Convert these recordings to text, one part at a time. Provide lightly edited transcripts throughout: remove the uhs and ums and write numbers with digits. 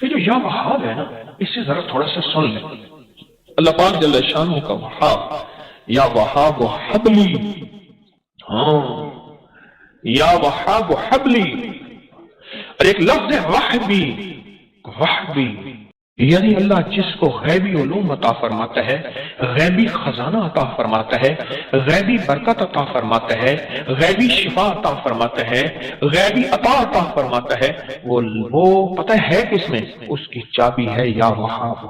یہ جو یا وہاب ہے نا، اسے ذرا تھوڑا سا سن لیں. اللہ پاک جل شانہ کا وہاب، یا وہاب حبلی، ہاں یا وہاب حبلی. اور ایک لفظ ہے وحبی، وحبی یعنی اللہ جس کو غیبی علوم عطا فرماتا ہے، غیبی خزانہ عطا فرماتا ہے، غیبی برکت عطا فرماتا ہے، غیبی شفا عطا فرماتا ہے، غیبی عطا عطا فرماتا ہے، وہ پتہ ہے کس میں؟ اس کی چابی ہے یا وہاب.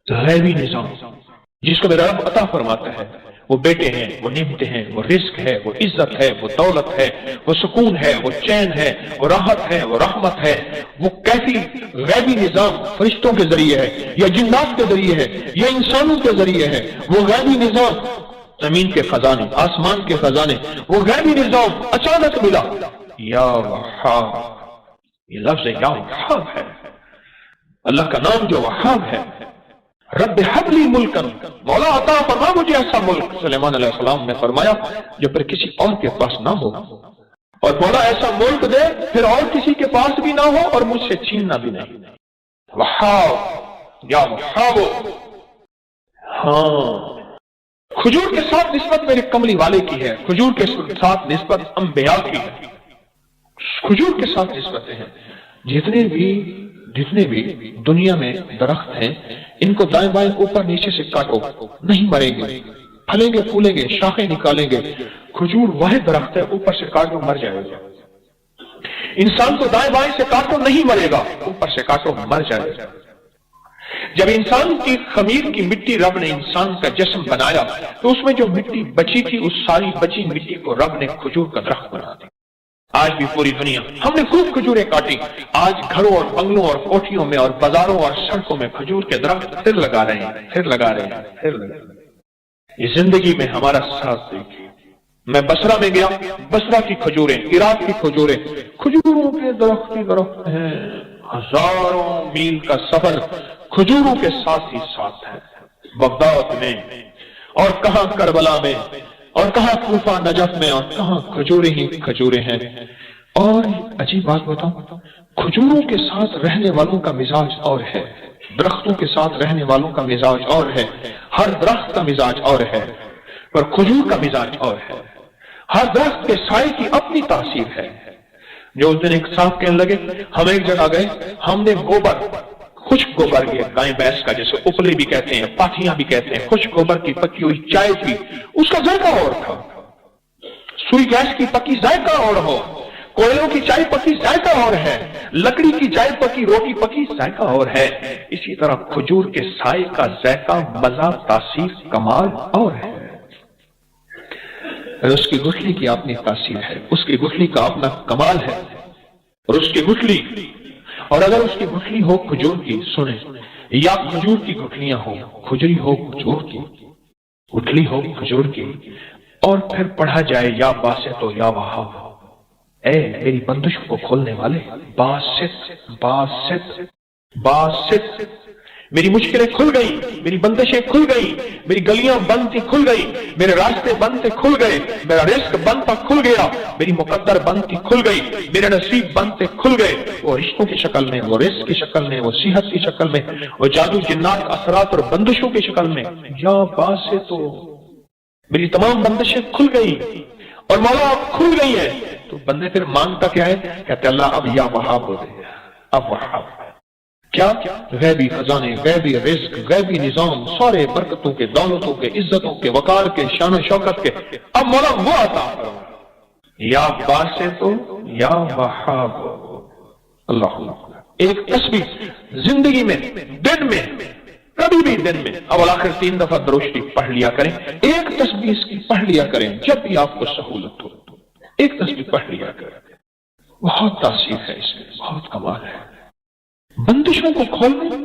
غیبی نظام جس کو میرا رب عطا فرماتا ہے، وہ بیٹے ہیں، وہ نعمتیں ہیں، وہ رزق ہے، وہ عزت ہے، وہ دولت ہے، وہ سکون ہے، وہ چین ہے، وہ راحت ہے، وہ رحمت ہے. وہ کیسی غیبی نظام فرشتوں کے ذریعے ہے یا جنات کے ذریعے ہے یا انسانوں کے ذریعے ہے. وہ غیبی نظام زمین کے خزانے، آسمان کے خزانے، وہ غیبی نظام اچانک ملا. یا وہاب، یہ لفظ یا وہاب ہے. اللہ کا نام جو وہاب ہے. رب حبلی ملکن، مولا عطا فرما مجھے ایسا ملک. سلیمان علیہ السلام نے فرمایا جو پھر کسی اور کے پاس نہ ہو، اور مولا ایسا ملک دے پھر اور کسی کے پاس بھی نہ ہو اور مجھ سے چھیننا بھی نہیں. وہاب یا وہاب. ہاں، کھجور کے ساتھ نسبت میرے کملی والے کی ہے، کھجور کے ساتھ نسبت انبیاء کی ہے. کھجور کے ساتھ نسبتیں ہیں. جتنے بھی دنیا میں درخت ہیں، ان کو دائیں بائیں اوپر نیچے سے کاٹو نہیں مریں گے، پھلیں گے پھولیں گے، شاخیں نکالیں گے. کھجور واحد درخت ہے، اوپر سے کاٹو مر جائے گا. انسان کو دائیں بائیں سے کاٹو نہیں مرے گا، اوپر سے کاٹو مر جائے گا. جب انسان کی خمیر کی مٹی رب نے انسان کا جسم بنایا تو اس میں جو مٹی بچی تھی، اس ساری بچی مٹی کو رب نے کھجور کا درخت بنا دیا. آج بھی پوری دنیا ہم نے خوب کھجوریں کاٹی. آج گھروں اور بنگلوں اور کوٹھیوں میں اور بازاروں اور سڑکوں میں کھجور کے درخت پھر لگا رہے ہیں، پھر لگا رہے ہیں، پھر لگا رہے ہیں. یہ زندگی میں ہمارا ساتھ دیکھیے. میں بصرہ میں گیا، بصرہ کی کھجوریں، عراق کی کھجوریں، کھجوروں کے درخت ہیں. ہزاروں میل کا سفر کھجوروں کے ساتھ ہی ساتھ ہے. بغداد میں اور کہاں کربلا میں اور کہاں کوفہ نجف میں اور کہاں کھجوریں ہی کھجوریں ہیں. اور عجیب بات بتاؤں، کھجوروں کے ساتھ رہنے والوں کا مزاج اور ہے، درختوں کے ساتھ رہنے والوں کا مزاج اور ہے. ہر درخت کا مزاج اور ہے، پر کھجور کا مزاج اور ہے. ہر درخت کے سائے کی اپنی تاثیر ہے. جو اس دن ایک صاحب کہنے لگے، ہم ایک جگہ گئے، ہم نے گوبر، خشک گوبر کی گائے بھینس کا جسے اپلی بھی کہتے ہیں، پاتھیاں بھی کہتے ہیں، خشک گوبر کی پکی ہوئی چائے پی. اس کا ذائقہ اور تھا. سوئی گیس کی پکی ذائقہ اور ہو، کوئلوں کی چائے پکی ذائقہ اور ہے، لکڑی کی چائے پکی، روٹی پکی ذائقہ اور ہے. اسی طرح کھجور کے سائے کا ذائقہ، مزہ، تاثیر، کمال اور ہے. اس کی گٹھلی کی اپنی تاثیر ہے، اس کی گٹھلی کا اپنا کمال ہے. اور اس کی گٹھلی، اور اگر اس کی گٹھلی ہو کھجور کی، سنیں، یا کھجور کی گٹھلیاں ہو، کھجری ہو کھجور کی، گٹھلی ہو کھجور کی، اور پھر پڑھا جائے یا باسط و یا وہاب. اے میری بندشوں کو کھولنے والے، باسط باسط باسط. میری مشکلیں کھل گئی، میری بندشیں کھل گئی، میری گلیاں بند تھی کھل گئی، میرے راستے بند تھے کھل گئے، میرا رزق بند تھا کھل گیا، میری مقدر بند تھی کھل گئی، میرے نصیب بند تھے کھل گئے. وہ رشتوں کی شکل میں، وہ رزق کی شکل میں، وہ صحت کی شکل میں، وہ جادو جنات اثرات اور بندشوں کی شکل میں. یا باسط تو میری تمام بندشیں کھل گئی اور مولا اب کھل گئی ہے. تو بندے پھر مانگتا کیا ہے؟ کہتے اللہ اب یا وہاب ہو دے، اب وہاب. کیا؟ غیبی خزانے، غیبی رزق، غیبی نظام، سارے برکتوں کے، دولتوں کے، عزتوں کے، وقار کے، شان و شوکت کے اب مولا وہ عطا فرما. یا باسط یا وہاب. اللہ ایک تسبیح زندگی میں، دن میں، کبھی بھی دن میں اول آخر 3 دفعہ درود شریف پڑھ لیا کریں. ایک تسبیح اس کی پڑھ لیا کریں جب بھی آپ کو سہولت ہو. ایک تسبیح پڑھ لیا کریں. بہت تاثیر ہے اس میں، بہت کمال ہے. بندشوں کو کھولنا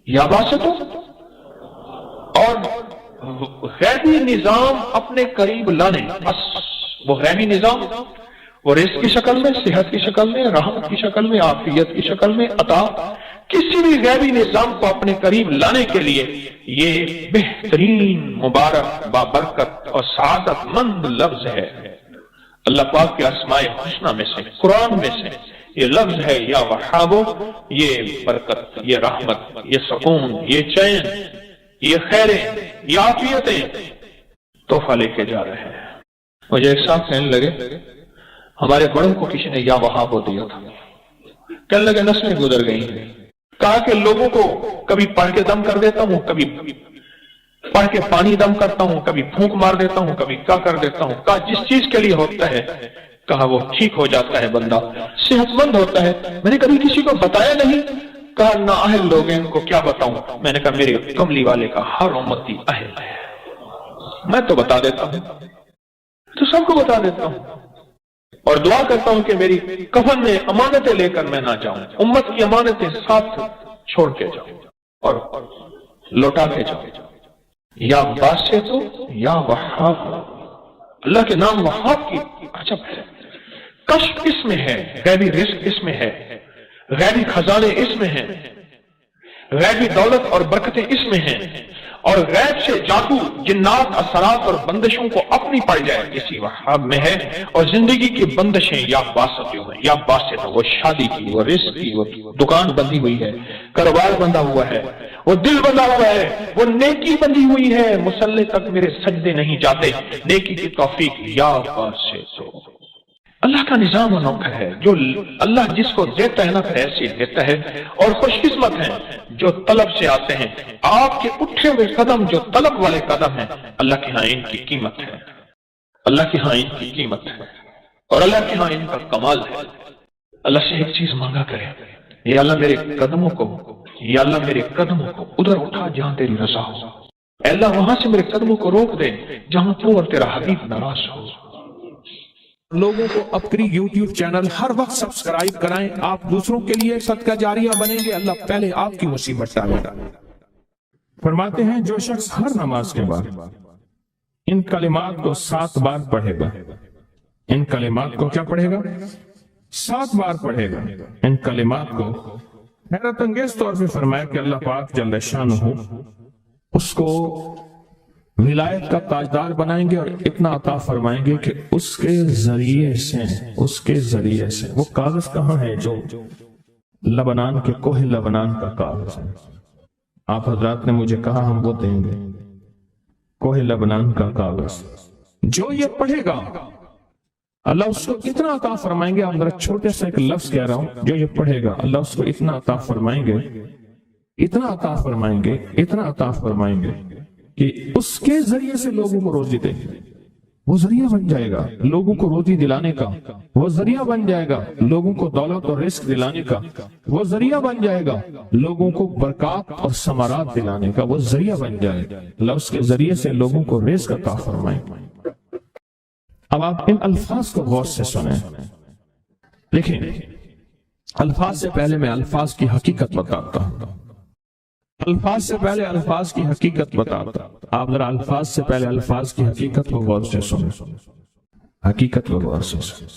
یا باسط اور غیبی نظام اپنے قریب لانے. بس وہ غیبی نظام، وہ رزق کی شکل میں، صحت کی شکل میں، رحمت کی شکل میں، عافیت کی شکل میں، عطا، کسی بھی غیبی نظام کو اپنے قریب لانے کے لیے یہ بہترین، مبارک، بابرکت اور سعادت مند لفظ ہے. اللہ پاک کے اسماء حسنہ میں سے، قرآن میں سے یہ لفظ ہے یا وہابو، یہ برکت، یہ رحمت، یہ سکون، یہ چین، یہ خیریں، یہ عافیتیں تحفہ لے کے جا رہے ہیں۔ مجھے ایک صاحب کہنے لگے ہمارے بڑوں کو کسی نے یا وہابو دیا تھا، کہنے لگے نسلیں گزر گئی ہیں، کہا کہ لوگوں کو کبھی پڑھ کے دم کر دیتا ہوں، کبھی پڑھ کے پانی دم کرتا ہوں، کبھی پھونک مار دیتا ہوں، کبھی کیا کر دیتا ہوں، کہا جس چیز کے لیے ہوتا ہے کہا وہ ٹھیک ہو جاتا ہے، بندہ صحت مند ہوتا ہے۔ میں نے کبھی کسی کو بتایا نہیں، کہا نہ اہل لوگ ہیں ان کو کیا بتاؤں۔ میں نے کہا میرے کملی والے کا ہر امتی اہل ہے، میں تو بتا دیتا ہوں، تو سب کو بتا دیتا ہوں، اور دعا کرتا ہوں کہ میری کفن میں امانتیں لے کر میں نہ جاؤں، امت کی امانتیں ساتھ چھوڑ کے جاؤں اور لوٹا کے جاؤں۔ یا باسط یا وہاب، اللہ کے نام وہاب کی عجب ہے، کشف اس میں ہے، غیبی رزق اس میں ہے، غیبی خزانے اس میں ہیں، غیبی دولت اور برکتیں اس میں ہیں، اور غیب سے جادو، جنات، اثرات اور بندشوں کو اپنی پڑ جائے اسی وہاب میں ہے۔ اور زندگی کی بندشیں یا باسط جو ہیں، یا باسط وہ شادی کی، وہ رزق کی، وہ دکان بندی ہوئی ہے، کاروبار بندہ ہوا ہے، وہ دل بندہ ہوا ہے، وہ نیکی بندی ہوئی ہے، مصلے تک میرے سجدے نہیں جاتے، نیکی کی توفیق یا باسط۔ اللہ کا نظام انوکھا ہے، جو اللہ جس کو دیتا ہے نا پھر ایسے دیتا ہے، اور خوش قسمت ہیں جو طلب سے آتے ہیں۔ آپ کے اٹھے ہوئے قدم جو طلب والے قدم ہیں، اللہ کے ہاں ان کی قیمت ہے، اللہ کے ہاں ان کی قیمت ہے، اور اللہ کے ہاں ان کا کمال ہے۔ اللہ سے ایک چیز مانگا کرے، یا اللہ میرے قدموں کو، یا اللہ میرے قدموں کو ادھر اٹھا جہاں تیری رضا ہو، اے اللہ وہاں سے میرے قدموں کو روک دے جہاں تو اور تیرا حبیب ناراض ہو۔ لوگوں کو اپنی یوٹیوب چینل ہر وقت سبسکرائب کرائیں، آپ دوسروں کے لیے صدقہ جاریہ بنیں گے، اللہ پہلے آپ کی مصیبت ٹالے گا۔ فرماتے ہیں جو شخص ہر نماز کے بعد ان کلمات کو 7 بار پڑھے گا، ان کلمات کو کیا پڑھے گا؟ 7 بار پڑھے گا ان کلمات کو، حیرت انگیز طور پہ فرمایا کہ اللہ پاک جل شانہ اس کو ولایت کا تاجدار بنائیں گے، اور اتنا عطا فرمائیں گے کہ اس کے ذریعے سے وہ کاغذ کہاں ہے جو لبنان کے کوہ لبنان کا کاغذ ہے، آپ حضرات نے مجھے کہا ہم وہ دیں گے، کوہ لبنان کا کاغذ جو یہ پڑھے گا اللہ اس کو اتنا عطا فرمائیں گے۔ آپ ذرا چھوٹے سے ایک لفظ کہہ رہا ہوں، جو یہ پڑھے گا اللہ اس کو اتنا عطا فرمائیں گے، اتنا عطا فرمائیں گے، اتنا عطا فرمائیں گے کہ اس کے ذریعے سے لوگوں کو روزی دیں گے، وہ ذریعہ بن جائے گا لوگوں کو روزی دلانے کا، وہ ذریعہ بن جائے گا لوگوں کو دولت اور رزق دلانے کا، وہ ذریعہ بن جائے گا لوگوں کو برکات اور ثمرات دلانے کا، وہ ذریعہ بن جائے گا اللہ اس کے ذریعے سے لوگوں کو رزق عطا فرمائے۔ اب آپ ان الفاظ کو غور سے سنیں، لیکن الفاظ سے پہلے میں الفاظ کی حقیقت بتاتا ہوں، الفاظ سے پہلے الفاظ کی حقیقت بتاتا ہوں۔ آپ ذرا الفاظ سے پہلے الفاظ کی حقیقت کو غور سے سنیں، حقیقت کو غور سے سنیں۔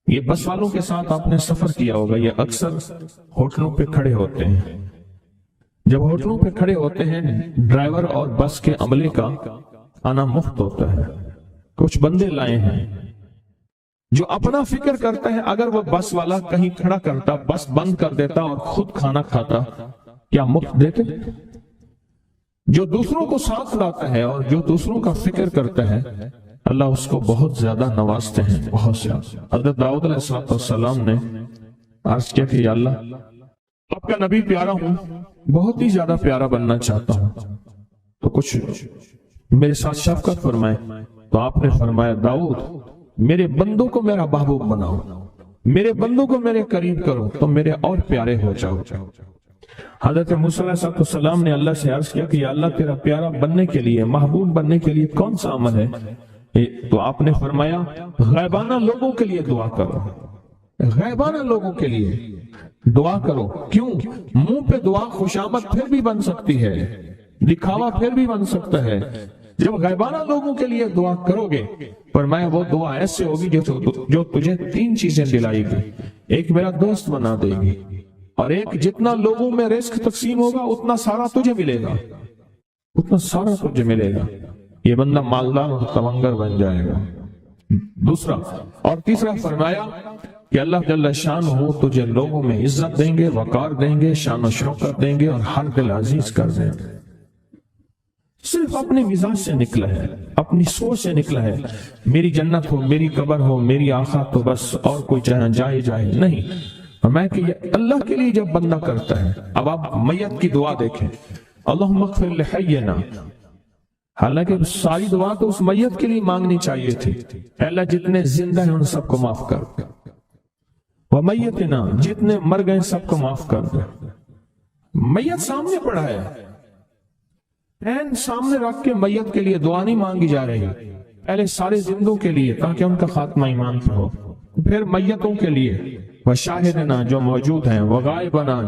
یہ بس والوں کے ساتھ آپ نے سفر کیا ہوگا، یہ اکثر ہوٹلوں پہ کھڑے ہوتے ہیں، جب ہوٹلوں پہ کھڑے ہوتے ہیں ڈرائیور اور بس کے عملے کا آنا مفت ہوتا ہے، کچھ بندے لائے ہیں جو اپنا فکر کرتا ہے، اگر وہ بس والا کہیں کھڑا کرتا، بس بند کر دیتا اور خود کھانا کھاتا، کیا مفت دیتے؟ جو دوسروں کو ساتھ لاتا ہے اور جو دوسروں کا فکر کرتا ہے اللہ اس کو بہت زیادہ نوازتے ہیں، بہت زیادہ۔ حضرت داؤد علیہ السلام نے عرض کیا کہ یا اللہ آپ کا نبی پیارا ہوں، بہت ہی زیادہ پیارا بننا چاہتا ہوں، تو کچھ میرے ساتھ شفقت فرمائے۔ تو آپ نے فرمایا داؤد میرے بندوں کو میرا محبوب بناؤ، میرے بندوں کو میرے قریب کرو تو میرے اور پیارے ہو جاؤ۔ حضرت موسیٰ علیہ السلام نے اللہ سے عرض کیا کہ یا اللہ تیرا پیارا بننے کے لیے، محبوب بننے کے لیے کون سا عمل ہے؟ تو آپ نے فرمایا غیبانہ لوگوں کے لیے دعا کرو، غیبانہ لوگوں کے لیے دعا کرو۔ کیوں؟ منہ پہ دعا خوشامد پھر بھی بن سکتی ہے، دکھاوا پھر بھی بن سکتا ہے، جب غیبانہ لوگوں کے لیے دعا کرو گے فرمایا وہ دعا ایسے ہوگی جو تجھے 3 چیزیں دلائے گی، ایک میرا دوست بنا دے گی، اور ایک جتنا لوگوں میں رزق تقسیم ہوگا اتنا سارا تجھے ملے گا، اتنا سارا تجھے ملے گا، یہ بندہ مالدار اور تونگر بن جائے گا۔ دوسرا اور تیسرا فرمایا کہ اللہ جل شان ہو تجھے لوگوں میں عزت دیں گے، وقار دیں گے، شان و شوکت دیں گے اور ہر دل عزیز کر دیں گے۔ صرف اپنے مزاج سے نکلا ہے، اپنی سوچ سے نکلا ہے، میری جنت ہو، میری قبر ہو، میری آخرت تو بس، اور کوئی جہاں جائے جائے نہیں۔ میں کہ یہ اللہ کے لیے جب بندہ کرتا ہے۔ اب آپ میت کی دعا دیکھیں، اللہم اغفر لحینا، حالانکہ ساری دعا تو اس میت کے لیے مانگنی چاہیے تھی، اے اللہ جتنے زندہ ہیں ان سب کو معاف کر دے، ومیتنا، جتنے مر گئے سب کو معاف کر دے۔ میت سامنے پڑا ہے، پین سامنے رکھ کے میت کے لیے دعا نہیں مانگی جا رہی، پہلے سارے زندوں کے لیے تاکہ ان کا خاتمہ ایمان پہ ہو، پھر میتوں کے لیے، وشاہدنا جو موجود ہیں، وغائبنا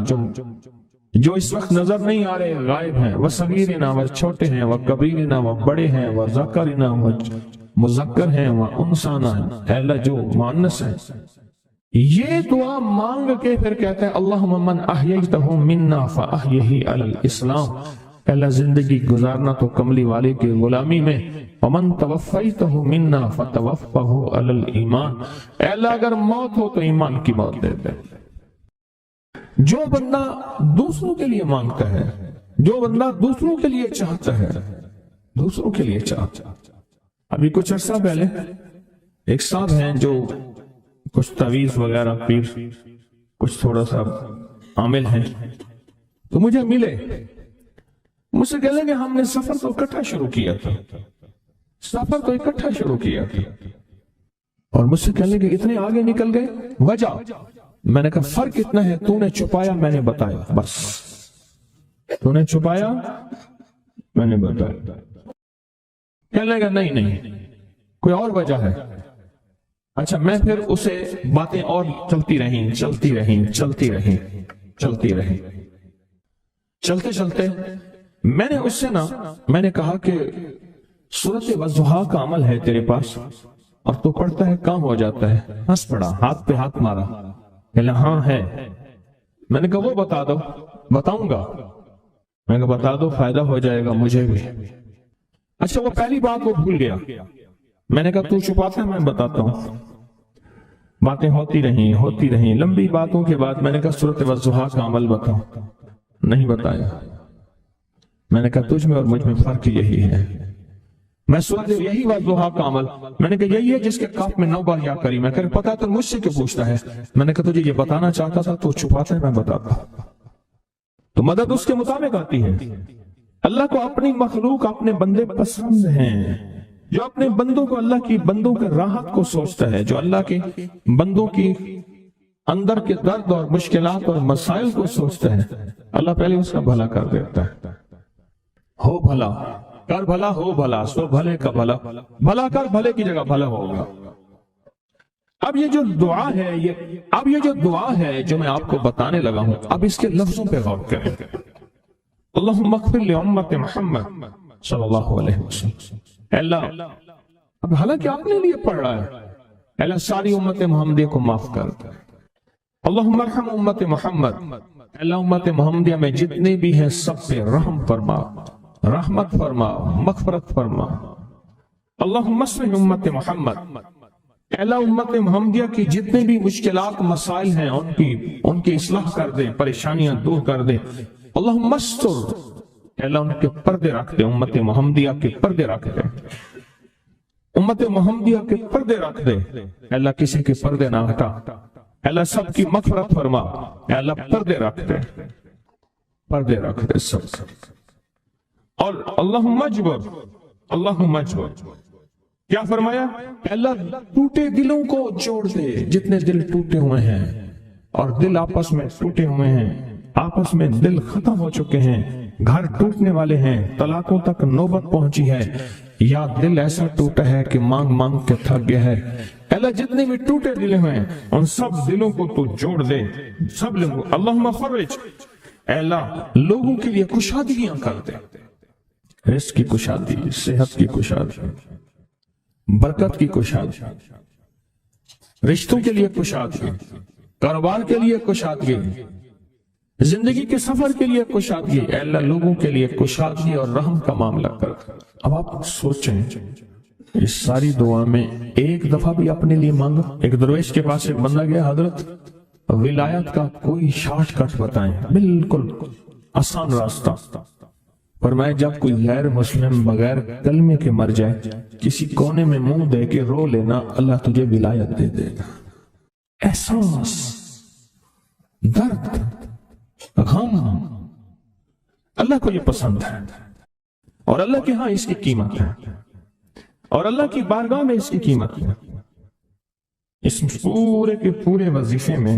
جو اس وقت نظر نہیں آ رہے غائب ہیں، وصغیرنا وہ چھوٹے ہیں، وکبیرنا وہ بڑے ہیں، وذکرنا وہ مذکر ہیں، وانثانا اے اللہ جو مؤنث ہیں۔ یہ دعا مانگ کے پھر کہتے ہیں اللہم من احییتہ منا فاحیہ علی الاسلام، اے اللہ زندگی گزارنا تو کملی والے کی غلامی میں، ومن توفیتہ منا فتوفہ علی الایمان، اے اللہ اگر موت ہو تو ایمان کی موت دے دے۔ جو بندہ دوسروں کے لیے مانگتا ہے، جو بندہ دوسروں کے لیے چاہتا ہے، دوسروں کے لیے چاہتا ہے۔ ابھی کچھ عرصہ پہلے ایک صاحب ہیں جو کچھ تعویذ وغیرہ پیر کچھ تھوڑا سا عامل ہیں، تو مجھے ملے، مجھ سے کہہ لیں کہ ہم نے سفر تو اکٹھا شروع کیا تھا، اور مجھ سے کہہ لیں کہ اتنے آگے نکل گئے، وجہ میں نے کہا فرق اتنا ہے، تو نے چھپایا میں نے بتایا، بس تو نے چھپایا میں نے بتایا۔ کہنے لگا نہیں کوئی اور وجہ ہے۔ اچھا میں پھر اسے باتیں اور چلتی رہیں چلتے میں نے اس سے میں نے کہا کہ سورۃ والضحیٰ کا عمل ہے تیرے پاس اور تو پڑھتا ہے کام ہو جاتا ہے۔ ہنس پڑا، ہاتھ پہ ہاتھ مارا، کہا ہاں ہے۔ میں نے کہا وہ بتا دو۔ بتاؤں گا، میں نے کہا بتا دو فائدہ ہو جائے گا مجھے بھی۔ اچھا وہ پہلی بات وہ بھول گیا، میں نے کہا تو چھپاتا ہے میں بتاتا ہوں۔ باتیں ہوتی رہیں لمبی باتوں کے بعد میں نے کہا سورۃ والضحیٰ کا عمل بتاؤ، نہیں بتایا۔ میں نے کہا تجھ میں اور مجھ میں فرق یہی ہے، میں سورۃ یہی والضحیٰ کا عمل میں نے کہا یہی ہے جس کے کاف میں 9 بار یا کری۔ میں کہا پتا تو مجھ سے کیوں پوچھتا ہے؟ میں نے کہا تجھے یہ بتانا چاہتا تھا تو چھپاتا ہے میں بتاتا۔ تو مدد اس کے مطابق آتی ہے۔ اللہ کو اپنی مخلوق اپنے بندے پسند ہیں، جو اپنے بندوں کو اللہ کی بندوں کے راحت کو سوچتا ہے، جو اللہ کے بندوں کی اندر کے درد اور مشکلات اور مسائل کو سوچتا ہے، اللہ پہلے اس کا بھلا کر دیتا ہے۔ ہو بھلا کر بھلا، ہو بھلا سو بھلے کا بھلا، بھلا کر بھلے کی جگہ بھلا ہوگا۔ اب یہ جو دعا ہے جو میں آپ کو بتانے لگا ہوں، اب اس کے لفظوں پہ غور کریں۔ اللہم اغفر لامت محمد صلی اللہ علیہ وسلم، اے اللہ اب حالانکہ اپنے لیے پڑھ رہا ہے، اے اللہ ساری امت محمدیہ کو معاف کر۔ اللہم ارحم امت محمد، اے اللہ امت محمدیہ میں جتنے بھی ہیں سب پہ رحم فرما، رحمت فرما، مغفرت فرما۔ اللہم اصلح امت محمد، اے اللہ امت محمدیہ کی جتنے بھی مشکلات مسائل ہیں ان کی اصلاح کر دے، پریشانیاں دور کر دے۔ اللہم استر، اے اللہ ان کے پردے رکھ دے، امت محمدیہ کے پردے رکھ دے، امت محمدیہ کے پردے رکھ دے، اے اللہ کسی کے پردے نہ ہٹا، اے اللہ سب کی مغفرت فرما، اے اللہ پردے رکھ دے سب۔ اور اللہم اجبر، کیا فرمایا؟ اے اللہ ٹوٹے دلوں کو جوڑ دے، جتنے دل ٹوٹے ہوئے ہیں اور دل آپس میں ٹوٹے ہوئے ہیں، آپس میں دل ختم ہو چکے ہیں، گھر ٹوٹنے والے ہیں، طلاقوں تک نوبت پہنچی ہے، یا دل ایسا ٹوٹا ہے کہ مانگ کے تھک گیا ہے، اے اللہ جتنے بھی ٹوٹے دل ہیں ان سب دلوں کو تو جوڑ دے، سب لوگوں۔ اللہم فرج، اے اللہ لوگوں کے لیے کشادگیاں کر دے، رزق کی کشادگی، صحت کی کشادگی، برکت کی کشادگی، رشتوں کے لیے کشادگی، کاروبار کے لیے کشادگی، زندگی کے سفر کے لیے کشادگی، اے اللہ لوگوں کے لیے کشادگی اور رحم کا معاملہ کر۔ اب آپ سوچیں اس ساری دعا میں ایک دفعہ بھی اپنے لیے مانگا؟ ایک درویش کے پاس ایک بندہ گیا، حضرت ولایت کا کوئی شارٹ کٹ بتائیں، بالکل آسان راستہ۔ فرمایا جب کوئی غیر مسلم بغیر کلمے کے مر جائے، کسی کونے میں منہ دے کے رو لینا، اللہ تجھے ولایت دے دے گا۔ احساس، درد، غم، اللہ کو یہ پسند ہے، اور اللہ کے ہاں اس کی قیمت ہے، اور اللہ کی بارگاہ میں اس کی قیمت ہے۔ اس پورے کے پورے وظیفے میں،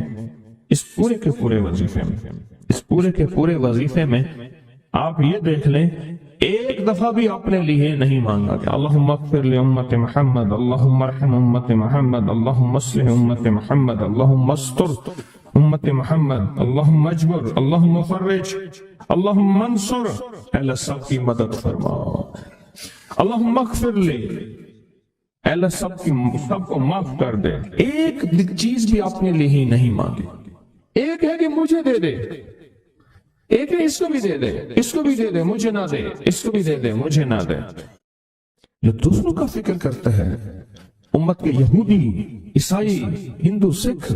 اس پورے کے پورے وظیفے میں آپ یہ دیکھ لیں، ایک دفعہ بھی اپنے لیے نہیں مانگا کہ اللہم اغفر لامت محمد، اللہم ارحم امت محمد، اللہم اصلح امت محمد، اللہم استر امت محمد، اللہم اجبر، اللہم فرج، اللہم منصر، اے اللہ سب کی مدد فرما، اللہم اغفر لی، اے اللہ سب کو معاف کر دے۔ ایک چیز بھی اپنے لیے ہی نہیں مانگی۔ ایک ہے کہ مجھے دے دے، ایک ہے اس کو بھی دے دے، اس کو بھی دے دے، مجھے نہ دے، اس کو بھی دے دے، مجھے نہ دے۔ جو دوسروں کا فکر کرتا ہے، امت کے یہودی، عیسائی، ہندو، سکھ،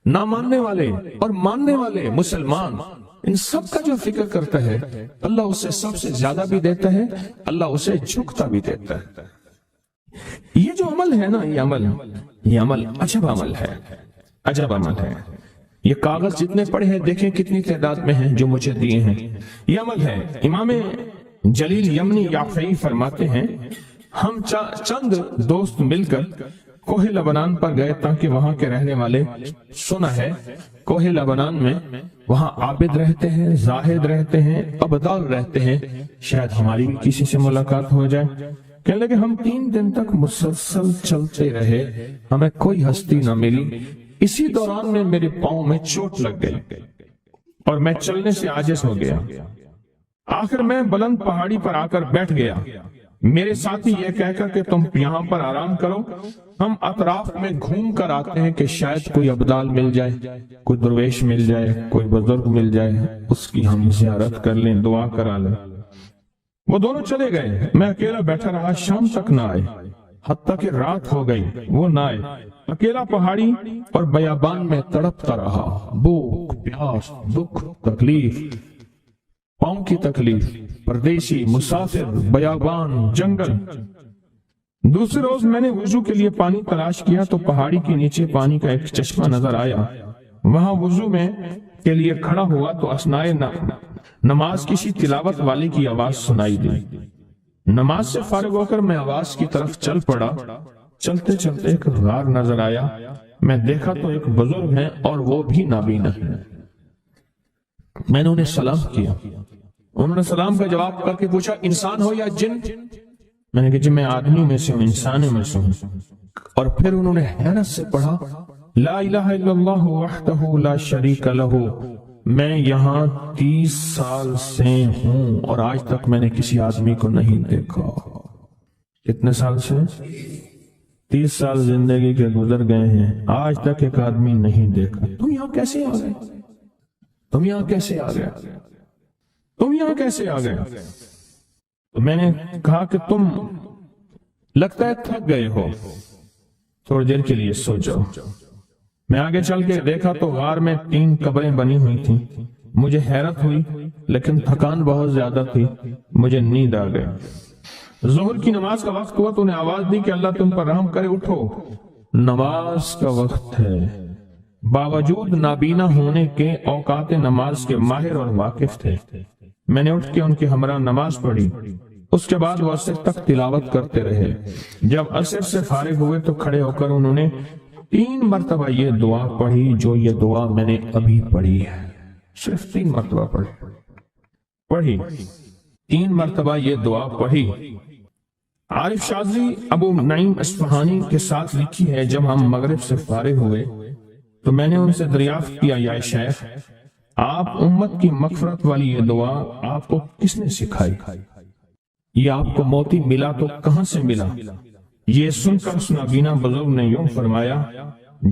نہ ماننے والے اور ماننے والے مسلمان، ان سب کا جو فکر کرتا ہے، اللہ اسے سب سے زیادہ بھی دیتا ہے، اللہ اسے جھکتا بھی دیتا ہے۔ یہ جو عمل ہے نا، یہ عمل عجب عمل ہے۔ یہ کاغذ جتنے پڑے ہیں دیکھیں کتنی تعداد میں ہیں جو مجھے دیے ہیں، یہ عمل ہے۔ امام جلیل یمنی یافعی فرماتے ہیں، ہم چند دوست مل کر کوہ لبنان پر گئے تاکہ وہاں کے رہنے والے، سنا ہے کوہ لبنان میں وہاں عابد رہتے ہیں، زاہد رہتے ہیں، ابدال رہتے ہیں، شاید ہماری بھی کسی سے ملاقات ہو جائے۔ کہنے لگے ہم 3 دن تک مسلسل چلتے رہے، ہمیں کوئی ہستی نہ ملی۔ اسی دوران میں میرے پاؤں میں چوٹ لگ گئی اور میں چلنے سے عاجز ہو گیا۔ آخر میں بلند پہاڑی پر آ کر بیٹھ گیا۔ میرے ساتھی یہ کہہ کر کہ تم یہاں پر آرام کرو، ہم اطراف میں گھوم کر آتے ہیں کہ شاید کوئی ابدال مل جائے، کوئی درویش مل جائے، کوئی بزرگ مل جائے، اس کی ہم زیارت کر لیں، دعا کرا لیں۔ وہ دونوں چلے گئے، میں اکیلا بیٹھا رہا، شام تک نہ آئے، حتیٰ کہ رات ہو گئی، وہ نہ آئے۔ اکیلا پہاڑی اور بیابان میں تڑپتا رہا، بھوک، پیاس، دکھ، تکلیف، پاؤں کی تکلیف، پردیسی، مسافر، بیابان، جنگل۔ دوسرے روز میں نے وضو کے لیے پانی تلاش کیا تو پہاڑی کے نیچے پانی کا ایک چشمہ نظر آیا۔ وہاں وضو میں کے لیے کھڑا ہوا تو اثنائے نماز کسی تلاوت والے کی آواز سنائی دی۔ نماز سے فارغ ہو کر میں آواز کی طرف چل پڑا۔ چلتے چلتے ایک غار نظر آیا، میں دیکھا تو ایک بزرگ ہیں اور وہ بھی نابینا ہیں۔ میں نے انہیں سلام کیا، انہوں نے سلام کا جواب کر کے پوچھا انسان ہو یا جن؟ میں نے کہا جی میں آدمی میں سے ہوں، انسان میں سے ہوں۔ اور پھر انہوں نے حیرت سے پڑھا لا الہ الا اللہ وحدہ لا شریک لہ، میں یہاں 30 سال سے ہوں اور آج تک میں نے کسی آدمی کو نہیں دیکھا۔ کتنے سال سے؟ 30 سال زندگی کے گزر گئے ہیں، آج تک ایک آدمی نہیں دیکھا۔ تم یہاں کیسے آ گئے؟ تم یہاں کیسے آ گئے؟ تم یہاں کیسے آ گئے؟ تو میں نے کہا کہ تم لگتا ہے تھک گئے ہو، تھوڑی دیر کے لیے سو جاؤ۔ میں آگے چل کے دیکھا تو غار میں 3 قبریں بنی ہوئی تھیں۔ مجھے حیرت ہوئی لیکن تھکان بہت زیادہ تھی، مجھے نیند آ گئی۔ ظہر کی نماز کا وقت ہوا تو انہیں آواز دی کہ اللہ تم پر رحم کرے، اٹھو نماز کا وقت ہے۔ باوجود نابینا ہونے کے اوقات نماز کے ماہر اور واقف تھے۔ میں نے اٹھ کے ان کے ہمراہ نماز پڑھی، اس کے بعد وہ عصر تک تلاوت کرتے رہے۔ جب عصر سے فارغ ہوئے تو کھڑے ہو کر انہوں نے 3 مرتبہ یہ دعا پڑھی جو یہ دعا میں نے ابھی پڑھی ہے، صرف 3 مرتبہ پڑھی 3 مرتبہ یہ دعا پڑھی۔ عارف شاذلی ابو نعیم اصفہانی کے ساتھ لکھی ہے جب ہم مغرب سے فارغ ہوئے تو میں نے ان سے دریافت کیا یا شیخ آپ امت کی مغفرت والی یہ دعا آپ کو کس نے سکھائی؟ یہ آپ کو موتی ملا تو کہاں سے ملا؟ یہ سن کر اس نابینا بزرگ نے یوں فرمایا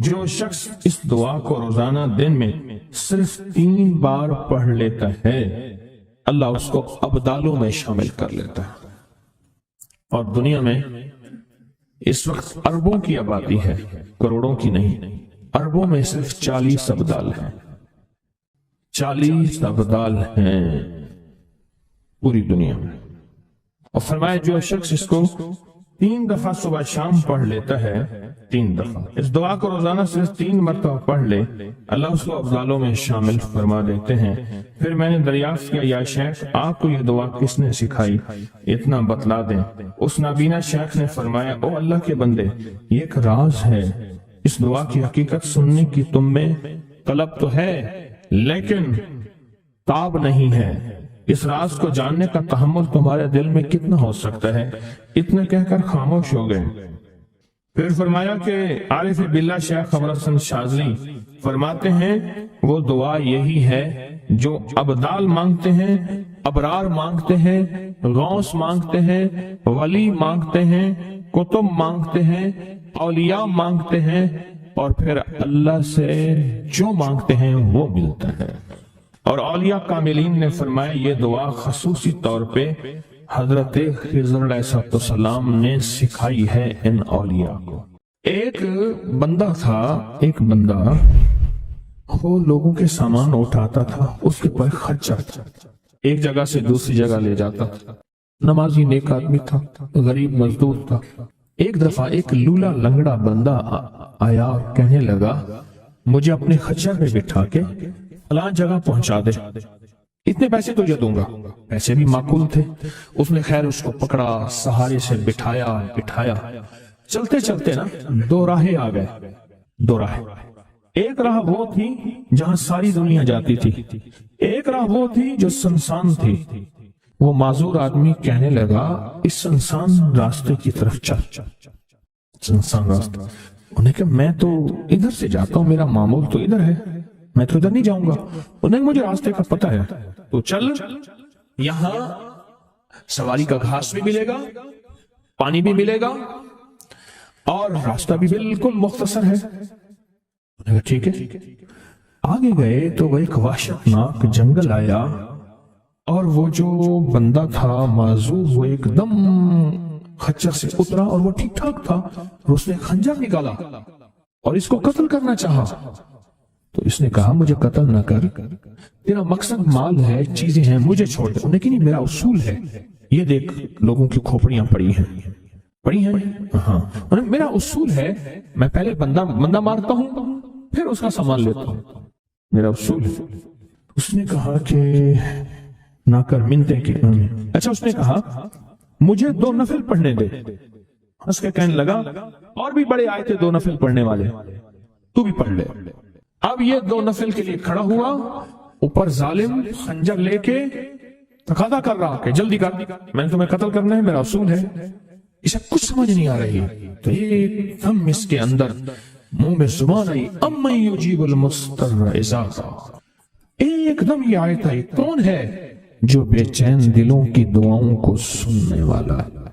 جو شخص اس دعا کو روزانہ دن میں صرف 3 بار پڑھ لیتا ہے اللہ اس کو ابدالوں میں شامل کر لیتا ہے اور دنیا میں اس وقت اربوں کی آبادی ہے، کروڑوں کی نہیں، اربوں میں صرف 40 ابدال ہیں، 40 ابدال ہیں پوری دنیا میں۔ اور فرمایا جو شخص اس کو 3 دفعہ صبح شام پڑھ لیتا ہے، 3 دفعہ اس دعا کو روزانہ صرف 3 مرتبہ پڑھ لے، اللہ اس کو افضالوں میں شامل فرما دیتے ہیں۔ پھر میں نے دریافت کیا یا شیخ آپ کو یہ دعا کس نے سکھائی، اتنا بتلا دیں۔ اس نابینا شیخ نے فرمایا او اللہ کے بندے، یہ ایک راز ہے، اس دعا کی حقیقت سننے کی تم میں طلب تو ہے لیکن تاب نہیں ہے، اس راز کو جاننے کا تحمل تمہارے دل میں کتنا ہو سکتا ہے؟ اتنا کہہ کر خاموش ہو گئے۔ پھر فرمایا کہ عارف باللہ شیخ ابو الحسن شاذلی فرماتے ہیں وہ دعا یہی ہے جو ابدال مانگتے ہیں، ابرار مانگتے ہیں، غوث مانگتے ہیں، ولی مانگتے ہیں، کتب مانگتے ہیں، اولیاء مانگتے ہیں، اور پھر اللہ سے جو مانگتے ہیں وہ ملتا ہے۔ اور اولیاء کاملین نے فرمایا یہ دعا خصوصی طور پہ حضرت خضر علیہ السلام نے سکھائی ہے ان اولیاء کو۔ ایک بندہ تھا، ایک بندہ وہ لوگوں کے سامان اٹھاتا تھا، اس کے پر خچر تھا، ایک جگہ سے دوسری جگہ لے جاتا تھا، نمازی نیک آدمی تھا، غریب مزدور تھا۔ ایک دفعہ ایک لولا لنگڑا بندہ آیا اور کہنے لگا مجھے اپنے خچر میں بٹھا کے فلاں جگہ پہنچا دے، اتنے پیسے تجھے دوں گا۔ پیسے بھی معقول تھے، اس نے خیر اس کو پکڑا، سہارے سے بٹھایا، چلتے چلتے نا 2 راہیں آ گئے، 2 راہیں۔ ایک راہ وہ تھی جہاں ساری دنیا جاتی تھی، ایک راہ وہ تھی جو سنسان تھی۔ وہ معذور آدمی کہنے لگا اس سنسان راستے کی طرف چل، سنسان راستہ۔ انہیں کہ میں تو ادھر سے جاتا ہوں، میرا معمول تو ادھر ہے، میں تو ادھر نہیں جاؤں گا۔ انہیں مجھے راستے کا پتہ ہے، تو چل، یہاں سواری کا گھاس بھی ملے گا، پانی بھی ملے گا، اور راستہ بھی بالکل مختصر ہے۔ انہیں کہا ٹھیک ہے۔ آگے گئے تو وہ ایک وحشتناک جنگل آیا، اور وہ جو بندہ تھا معذور وہ ایک دم خچر سے اترا، اور وہ ٹھیک ٹھاک تھا، اور اس نے خنجر نکالا اور اس کو قتل کرنا چاہا۔ تو اس نے کہا مجھے قتل نہ کر، تیرا مقصد مال ہے، چیزیں ہیں، مجھے چھوڑ دے۔ انہیں کہ نہیں، میرا اصول ہے، یہ دیکھ لوگوں کی کھوپڑیاں پڑی ہیں، ہاں، میرا اصول ہے میں پہلے بندہ مارتا ہوں پھر اس کا سامان لیتا ہوں، میرا اصول ہے۔ اس نے کہا کہ نہ کر منتے کی۔ اچھا، اس نے کہا مجھے 2 نفل پڑھنے دے۔ اس کے کہنے لگا اور بھی بڑے آئے تھے 2 نفل پڑھنے والے، تو بھی پڑھ لے۔ اب یہ 2 نفل کے لیے کھڑا ہوا، اوپر ظالم خنجر لے کے تقاضا کر رہا کہ جلدی کر، میں نے تمہیں قتل کرنا ہے، میرا اصول ہے۔ اسے کچھ سمجھ نہیں آ رہی، تو ایک دم اس کے اندر منہ میں زبان آئی، امن یجیب المضطر اذا دعا۔ ایک دم یہ آیت آئی، کون ہے جو بے چین دلوں کی دعاؤں کو سننے والا ہے؟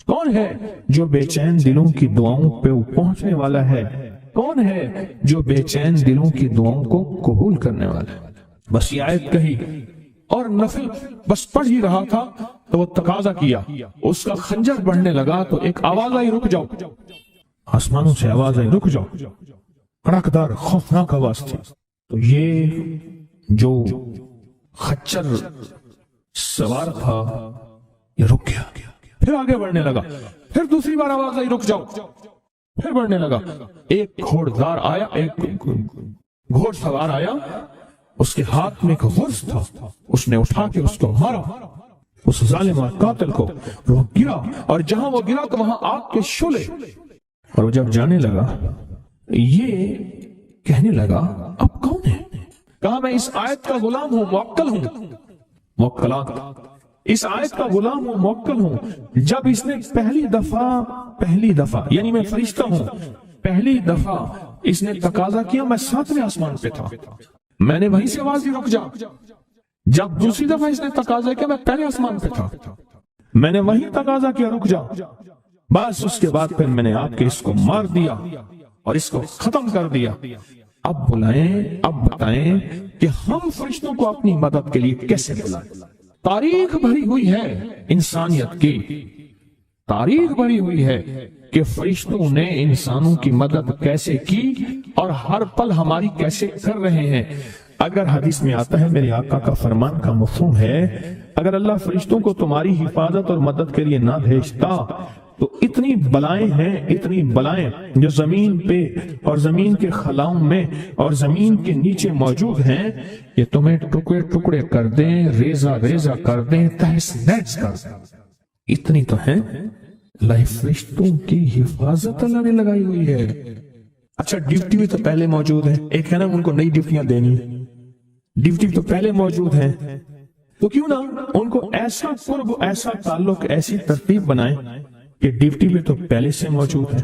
کون ہے جو بے چین دلوں کی دعاؤں پہ پہنچنے والا ہے؟ کون ہے جو بے چین دلوں کی دعاؤں کو قبول کرنے والا ہے؟ بس یہ آیت کہی اور نفل بس پڑھ ہی رہا تھا تو وہ تقاضا کیا، اس کا خنجر بڑھنے لگا تو ایک آواز آئی، رک جاؤ۔ آسمانوں سے آواز آئی، رک جاؤ، کڑکدار خوفناک آواز تھی۔ تو یہ جو خچر سوار تھا یہ رک گیا، پھر آگے بڑھنے لگا، پھر دوسری بار آواز آئی، رک جاؤ، پھر بڑھنے لگا۔ ایک گھوڑدار آیا، ایک گھوڑ سوار آیا، اس کے ہاتھ میں ایک غرض تھا، اس نے اٹھا کے اس کو مارا، اس ظالم اور قاتل کو۔ وہ گرا، اور جہاں وہ گرا تو وہاں آگ کے شعلے، اور وہ جب جانے لگا یہ کہنے لگا اب کون ہے؟ کہا میں اس آیت کا غلام ہوں، موکل ہوں، موکلات، اس آیت کا غلام ہوں، موکل ہوں۔ جب اس نے پہلی دفعہ یعنی میں فرشتہ ہوں، پہلی دفعہ اس نے تقاضا کیا، میں 7ویں آسمان پہ تھا، میں نے وہیں سے آواز دی رک جا۔ جب دوسری دفعہ اس نے تقاضا کیا، میں پہلے آسمان پہ تھا، میں نے وہیں تقاضا کیا، رک جا۔ بس اس کے بعد پھر میں نے آپ کے اس کو مار دیا اور اس کو ختم کر دیا۔ اب بلائیں، اب بتائیں کہ ہم فرشتوں کو اپنی مدد کے لیے کیسے بلائیں؟ تاریخ بھری ہوئی ہے انسانیت کی، تاریخ بھری ہوئی ہے کہ فرشتوں نے انسانوں کی مدد کیسے کی اور ہر پل ہماری کیسے کر رہے ہیں۔ اگر حدیث میں آتا ہے، میرے آقا کا فرمان کا مفہوم ہے، اگر اللہ فرشتوں کو تمہاری حفاظت اور مدد کے لیے نہ بھیجتا تو اتنی بلائیں ہیں، اتنی بلائیں جو زمین پہ اور زمین کے خلاؤں میں اور زمین کے نیچے موجود ہیں، یہ تمہیں ٹکڑے ٹکڑے کر دیں، ریزہ ریزہ کر دیں، تہس نہس کر دیں۔ اتنی تو ہے اللہ فرشتوں کی حفاظت اللہ نے لگائی ہوئی ہے۔ اچھا ڈیوٹی بھی تو پہلے موجود ہے، ایک ہے نا ان کو نئی ڈیوٹیاں دینی، ڈیوٹی تو پہلے موجود ہیں، تو کیوں نہ ان کو ایسا قرب، ایسا تعلق، ایسی ترتیب بنائیں کہ ڈیوٹی بھی تو پہلے سے موجود ہے،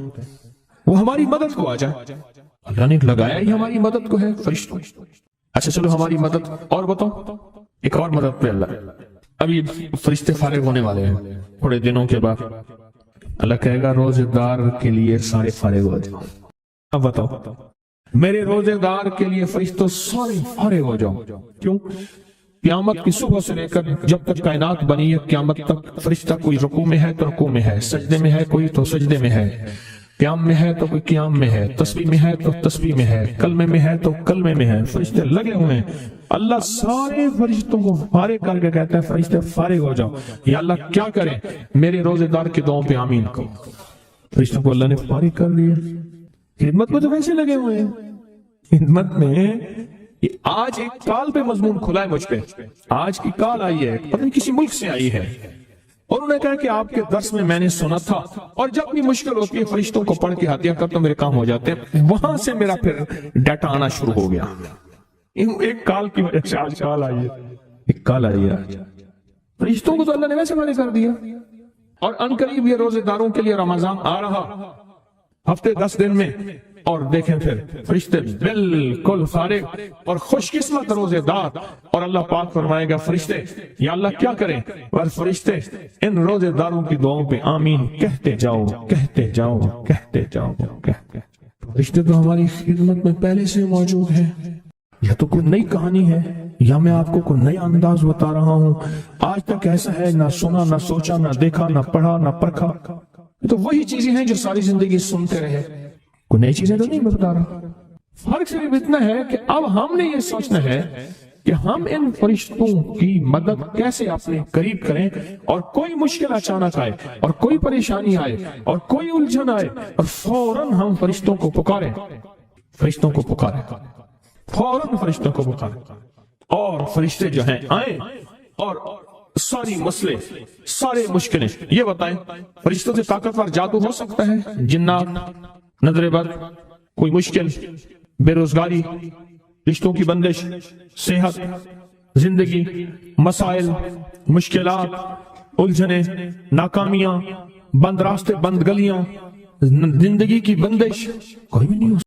وہ ہماری مدد کو آ جائے۔ اللہ نے لگایا ہی ہماری مدد کو ہے فرشتوں۔ اچھا چلو ہماری مدد اور بتاؤ، ایک اور مدد پہ اللہ، ابھی فرشتے فارغ ہونے والے ہیں تھوڑے دنوں کے بعد، اللہ کہے گا روزے دار کے لیے سارے فارغ ہو جاؤ۔ اب بتاؤ میرے روزے دار کے لیے فرشتوں سارے فارغ ہو جاؤ، کیوں؟ قیامت کی صبح سے لے کر جب تک کائنات بنی ہے قیامت تک فرشتہ کوئی رکوع میں ہے تو رکوع میں ہے، سجدے میں ہے کوئی تو سجدے میں ہے، قیام میں ہے تو کوئی قیام میں ہے، تسبیح میں ہے تو تسبیح میں ہے، کلمے میں ہے تو کلمے میں ہے، فرشتے لگے ہوئے ہیں۔ اللہ سارے فرشتوں کو فارغ کر کے کہتا ہے فرشتے فارغ ہو جاؤ، یا اللہ کیا کریں؟ میرے روزے دار کی دعاؤں پہ آمین کو۔ فرشتوں کو اللہ نے فارغ کر دیا، خدمت میں تو ویسے لگے ہوئے ہیں، خدمت میں۔ آج ایک کال پہ مضمون کھلا ہے مجھ پہ، آج کی کال آئی ہے، پتہ نہیں کسی ملک سے آئی ہے، اور انہوں نے کہا کہ آپ کے درس میں نے سنا تھا، اور جب بھی مشکل ہوتی ہے فرشتوں کو پڑھ کے ہاتھیاں کرتا میرے کام ہو جاتے ہیں، وہاں سے میرا پھر ڈیٹا آنا شروع ہو گیا۔ ایک کال کی وجہ سے آج کال آئی ہے، ایک کال آئی ہے۔ فرشتوں کو تو اللہ نے ویسے فارغ کر دیا، اور ان قریب یہ روزے داروں کے لیے رمضان آ رہا، ہفتے 10 دن میں، اور دیکھیں پھر فرشتے بالکل فارغ اور خوش قسمت روزے دار، اور اللہ پاک فرمائے گا فرشتے یا اللہ کیا کریں؟ اور فرشتے ان روزے داروں کی دعاؤں پہ آمین کہتے جاؤ، کہتے جاؤ، کہتے جاؤ، کہتے جاؤ۔ فرشتے تو ہماری خدمت میں پہلے سے موجود ہیں، یا تو کوئی نئی کہانی ہے یا میں آپ کو کوئی نیا انداز بتا رہا ہوں، آج تک ایسا ہے نہ سنا، نہ سوچا، نہ دیکھا، نہ پڑھا، نہ پرکھا، تو وہی چیزیں ہیں جو ساری زندگی سنتے رہے، کوئی نئی چیزیں تو نہیں بتا رہا۔ فرق صرف اتنا ہے کہ اب ہم نے یہ سوچنا ہے کہ ہم ان فرشتوں کی مدد کیسے اپنے قریب کریں، اور کوئی مشکل اچانک آئے اور کوئی پریشانی آئے اور کوئی الجھن آئے اور فوراً ہم فرشتوں کو پکاریں، فرشتوں کو پکاریں، فوراً فرشتوں کو پکاریں، اور فرشتے جو ہیں آئیں اور ساری مسئلے، سارے مشکلیں یہ بتائیں۔ فرشتوں سے طاقتور جادو ہو سکتا ہے، جنات، نظر بد، کوئی مشکل، بے روزگاری، رشتوں کی بندش، صحت، زندگی، مسائل، مشکلات، الجھنیں، ناکامیاں، بند راستے، بند گلیاں، زندگی کی بندش، کوئی بھی نہیں ہو